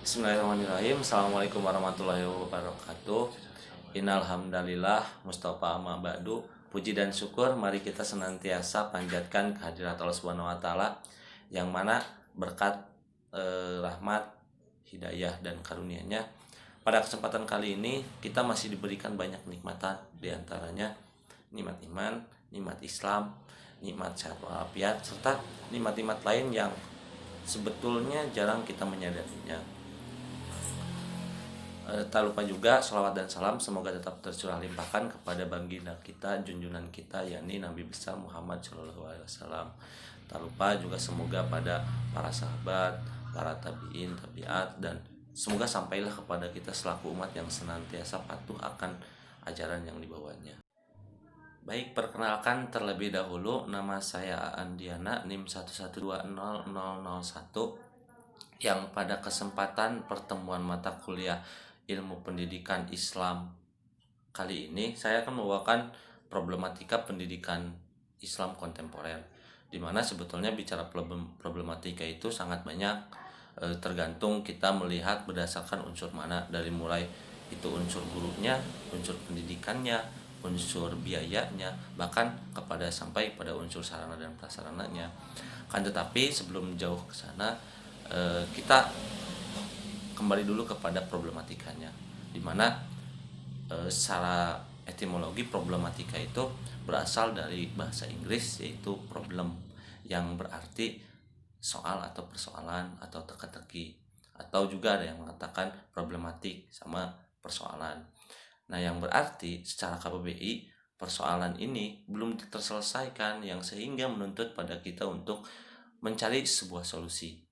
Bismillahirrahmanirrahim. Assalamualaikum warahmatullahi wabarakatuh. Innal hamdalillah mustafa amma ba'du. Puji dan syukur mari kita senantiasa panjatkan kehadirat Allah Subhanahu wa taala yang mana berkat rahmat, hidayah dan karunia-Nya pada kesempatan kali ini kita masih diberikan banyak nikmatan, diantaranya nikmat iman, nikmat Islam, nikmat sehat walafiat serta nikmat-nikmat lain yang sebetulnya jarang kita menyadarinya. Tak lupa juga salawat dan salam semoga tetap tercurah limpahkan kepada baginda kita, junjungan kita yakni Nabi besar Muhammad Shallallahu Alaihi Wasallam. Tak lupa juga semoga pada para sahabat, para tabiin, tabiat, dan semoga sampailah kepada kita selaku umat yang senantiasa patuh akan ajaran yang dibawanya. Baik, perkenalkan terlebih dahulu, nama saya Andiana, NIM 1120001, yang pada kesempatan pertemuan mata kuliah Ilmu Pendidikan Islam kali ini saya akan membawakan problematika pendidikan Islam kontemporer, di mana sebetulnya bicara problematika itu sangat banyak, tergantung kita melihat berdasarkan unsur mana, dari mulai itu unsur gurunya, unsur pendidikannya, unsur biayanya, bahkan kepada sampai pada unsur sarana dan prasarananya. Kan tetapi sebelum jauh ke sana, kita kembali dulu kepada problematikanya, di mana secara etimologi problematika itu berasal dari bahasa Inggris, yaitu problem, yang berarti soal atau persoalan atau teka-teki, atau juga ada yang mengatakan problematik sama persoalan. Nah, yang berarti secara KBBI persoalan ini belum terselesaikan, yang sehingga menuntut pada kita untuk mencari sebuah solusi.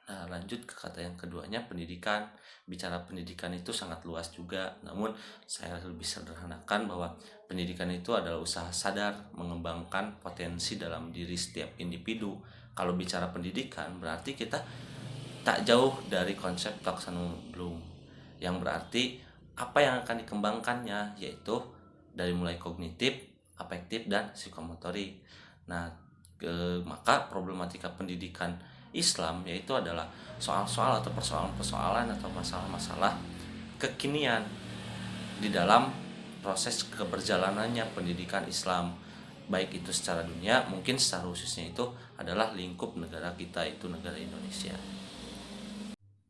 Nah, lanjut ke kata yang keduanya, pendidikan. Bicara pendidikan itu sangat luas juga, namun saya lebih sederhanakan bahwa pendidikan itu adalah usaha sadar mengembangkan potensi dalam diri setiap individu. Kalau bicara pendidikan, berarti kita tak jauh dari konsep Taksanul Bloom, yang berarti apa yang akan dikembangkannya, yaitu dari mulai kognitif, afektif, dan psikomotorik. Nah, maka problematika pendidikan Islam yaitu adalah soal-soal atau persoalan-persoalan atau masalah-masalah kekinian di dalam proses keberjalanannya pendidikan Islam, baik itu secara dunia, mungkin secara khususnya itu adalah lingkup negara kita, itu negara Indonesia.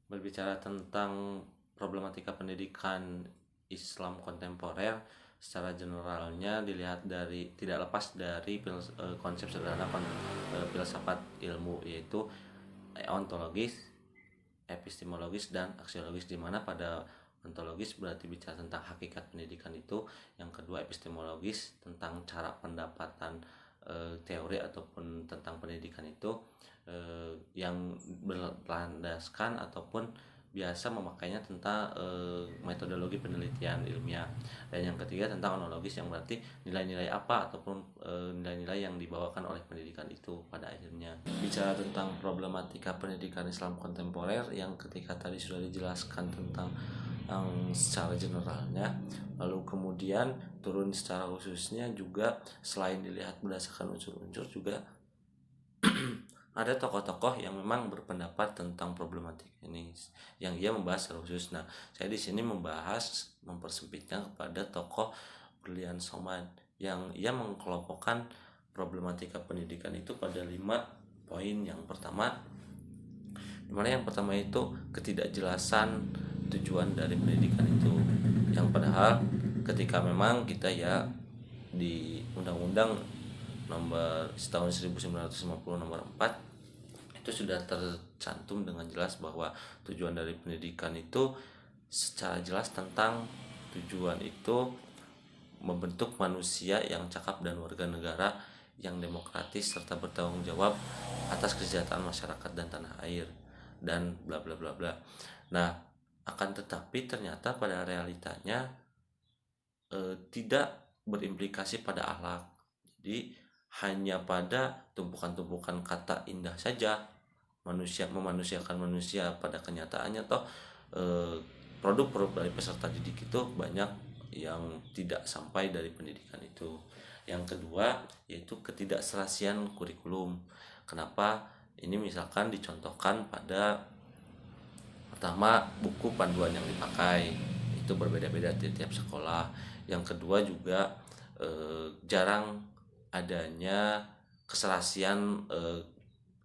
Berbicara tentang problematika pendidikan Islam kontemporer, secara generalnya dilihat dari, tidak lepas dari konsep sederhana filsafat ilmu, yaitu ontologis, epistemologis, dan aksiologis, di mana pada ontologis berarti bicara tentang hakikat pendidikan itu, yang kedua epistemologis tentang cara pendapatan teori ataupun tentang pendidikan itu, yang berlandaskan ataupun biasa memakainya tentang metodologi penelitian ilmiah, dan yang ketiga tentang onologis, yang berarti nilai-nilai apa ataupun nilai-nilai yang dibawakan oleh pendidikan itu pada akhirnya. Bicara tentang problematika pendidikan Islam kontemporer, yang ketika tadi sudah dijelaskan tentang secara generalnya, lalu kemudian turun secara khususnya juga, selain dilihat berdasarkan unsur-unsur, juga ada tokoh-tokoh yang memang berpendapat tentang problematik ini yang ia membahas secara khusus. Nah, saya di sini mempersempitnya kepada tokoh Berlian Soman, yang ia mengkelompokkan problematika pendidikan itu pada 5 poin. Yang pertama, dimana yang pertama itu ketidakjelasan tujuan dari pendidikan itu, yang padahal ketika memang kita ya di Undang-Undang nomor tahun 1950 nomor 4 itu sudah tercantum dengan jelas bahwa tujuan dari pendidikan itu secara jelas tentang tujuan itu membentuk manusia yang cakap dan warga negara yang demokratis serta bertanggung jawab atas kesejahteraan masyarakat dan tanah air, dan bla bla bla bla. Nah, akan tetapi ternyata pada realitanya tidak berimplikasi pada akhlak. Jadi hanya pada tumpukan-tumpukan kata indah saja manusia memanusiakan manusia. Pada kenyataannya toh produk-produk dari peserta didik itu banyak yang tidak sampai dari pendidikan itu. Yang kedua yaitu ketidakserasian kurikulum. Kenapa? Ini misalkan dicontohkan pada Pertama, buku panduan yang dipakai itu berbeda-beda di tiap sekolah. Yang kedua juga jarang adanya keserasian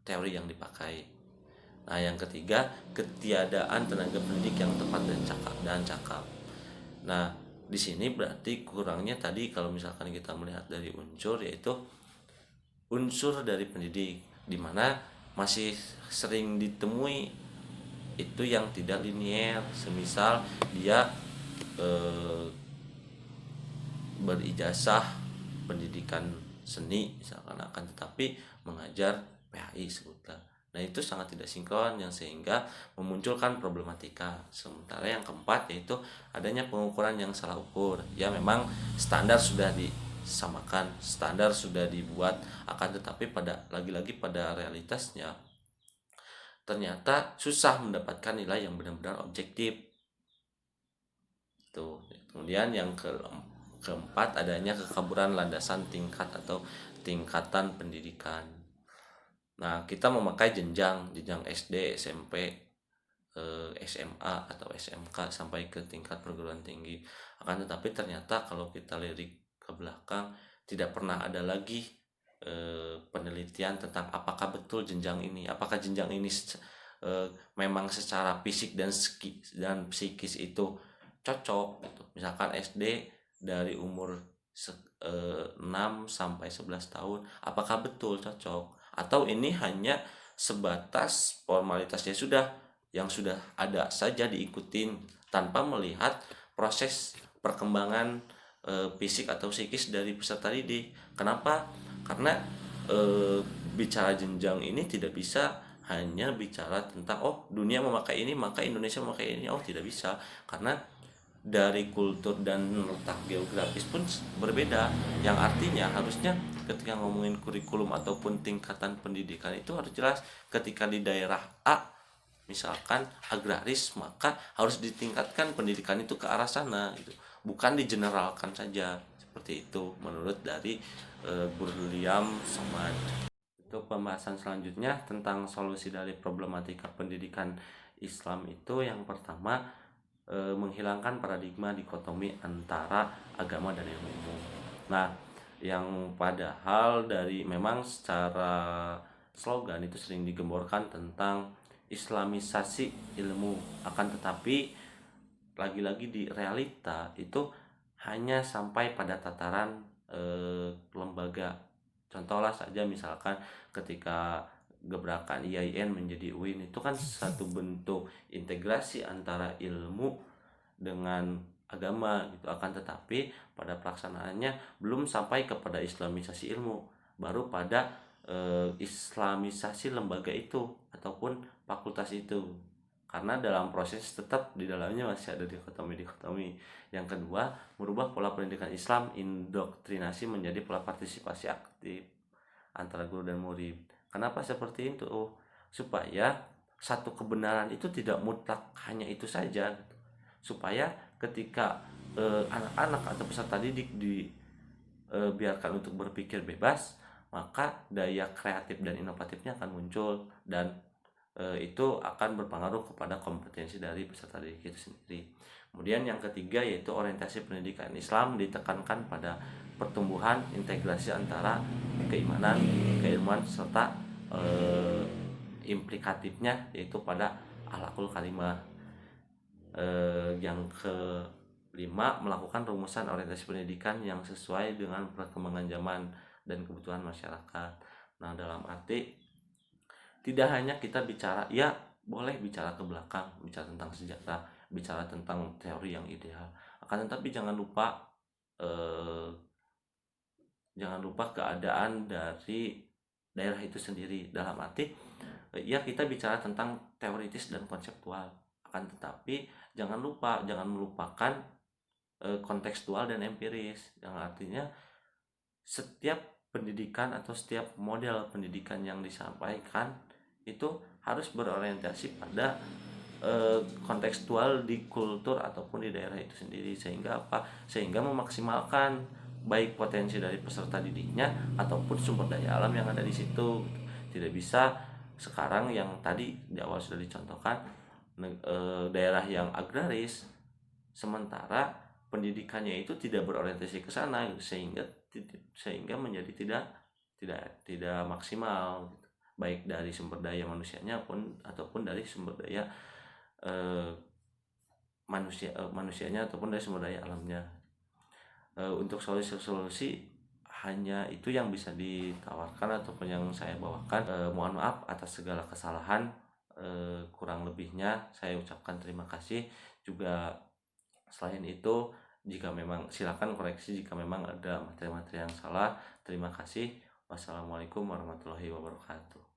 teori yang dipakai. Nah, yang ketiga, ketiadaan tenaga pendidik yang tepat dan cakap. Nah, di sini berarti kurangnya tadi kalau misalkan kita melihat dari unsur, yaitu unsur dari pendidik, di mana masih sering ditemui itu yang tidak linier. Semisal dia eh, berijazah pendidikan seni misalkan, akan tetapi mengajar PHI sebutlah. Nah, itu sangat tidak sinkron, yang sehingga memunculkan problematika. Sementara yang keempat yaitu adanya pengukuran yang salah ukur. Ya, memang standar sudah disamakan, standar sudah dibuat, akan tetapi lagi-lagi pada realitasnya ternyata susah mendapatkan nilai yang benar-benar objektif. Tuh. Kemudian yang keempat, adanya kekaburan landasan tingkat atau tingkatan pendidikan. Nah, kita memakai jenjang SD, SMP, SMA atau SMK sampai ke tingkat perguruan tinggi. Akan tetapi ternyata kalau kita lirik ke belakang, tidak pernah ada lagi penelitian tentang apakah betul jenjang ini, apakah jenjang ini memang secara fisik dan psikis itu cocok gitu. Misalkan SD dari umur 6 sampai 11 tahun, apakah betul cocok, atau ini hanya sebatas formalitasnya yang sudah ada saja diikutin tanpa melihat proses perkembangan fisik atau psikis dari peserta didik. Kenapa? Karena bicara jenjang ini tidak bisa hanya bicara tentang dunia memakai ini maka Indonesia memakai ini. Tidak bisa, karena dari kultur dan letak geografis pun berbeda, yang artinya harusnya ketika ngomongin kurikulum ataupun tingkatan pendidikan itu harus jelas. Ketika di daerah A misalkan agraris, maka harus ditingkatkan pendidikan itu ke arah sana gitu, bukan digeneralkan saja seperti itu menurut dari William Somad. Untuk pembahasan selanjutnya tentang solusi dari problematika pendidikan Islam, itu yang pertama, menghilangkan paradigma dikotomi antara agama dan ilmu umum. Nah, yang padahal dari memang secara slogan itu sering digemborkan tentang islamisasi ilmu, akan tetapi lagi-lagi di realita itu hanya sampai pada tataran lembaga. Contohlah saja misalkan ketika gebrakan IAIN menjadi UIN, itu kan satu bentuk integrasi antara ilmu dengan agama gitu, akan tetapi pada pelaksanaannya belum sampai kepada islamisasi ilmu, baru pada islamisasi lembaga itu ataupun fakultas itu, karena dalam proses tetap di dalamnya masih ada dikotomi. Yang kedua, merubah pola pendidikan Islam indoktrinasi menjadi pola partisipasi aktif antara guru dan murid. Kenapa seperti itu? Supaya satu kebenaran itu tidak mutlak hanya itu saja gitu. Supaya ketika anak-anak atau peserta didik biarkan untuk berpikir bebas, maka daya kreatif dan inovatifnya akan muncul, dan itu akan berpengaruh kepada kompetensi dari peserta didik itu sendiri. Kemudian yang ketiga yaitu orientasi pendidikan Islam ditekankan pada pertumbuhan integrasi antara keimanan, keilmuan serta implikatifnya yaitu pada akhlakul karimah. Yang kelima, melakukan rumusan orientasi pendidikan yang sesuai dengan perkembangan zaman dan kebutuhan masyarakat. Nah, dalam arti tidak hanya kita bicara, ya boleh bicara ke belakang, bicara tentang sejarah, bicara tentang teori yang ideal, akan tetapi jangan lupa keadaan dari daerah itu sendiri. Dalam arti ya kita bicara tentang teoritis dan konseptual, akan tetapi jangan melupakan kontekstual dan empiris, yang artinya setiap pendidikan atau setiap model pendidikan yang disampaikan itu harus berorientasi pada kontekstual di kultur ataupun di daerah itu sendiri, sehingga memaksimalkan baik potensi dari peserta didiknya ataupun sumber daya alam yang ada di situ. Tidak bisa sekarang yang tadi di awal sudah dicontohkan, daerah yang agraris, sementara pendidikannya itu tidak berorientasi ke sana gitu, sehingga menjadi tidak maksimal gitu. Baik dari sumber daya manusianya ataupun dari sumber daya eh, manusianya ataupun dari sumber daya alamnya. Untuk solusi hanya itu yang bisa ditawarkan ataupun yang saya bawakan. Mohon maaf atas segala kesalahan, kurang lebihnya saya ucapkan terima kasih. Juga selain itu, jika memang silakan koreksi jika memang ada materi-materi yang salah. Terima kasih. Wassalamualaikum warahmatullahi wabarakatuh.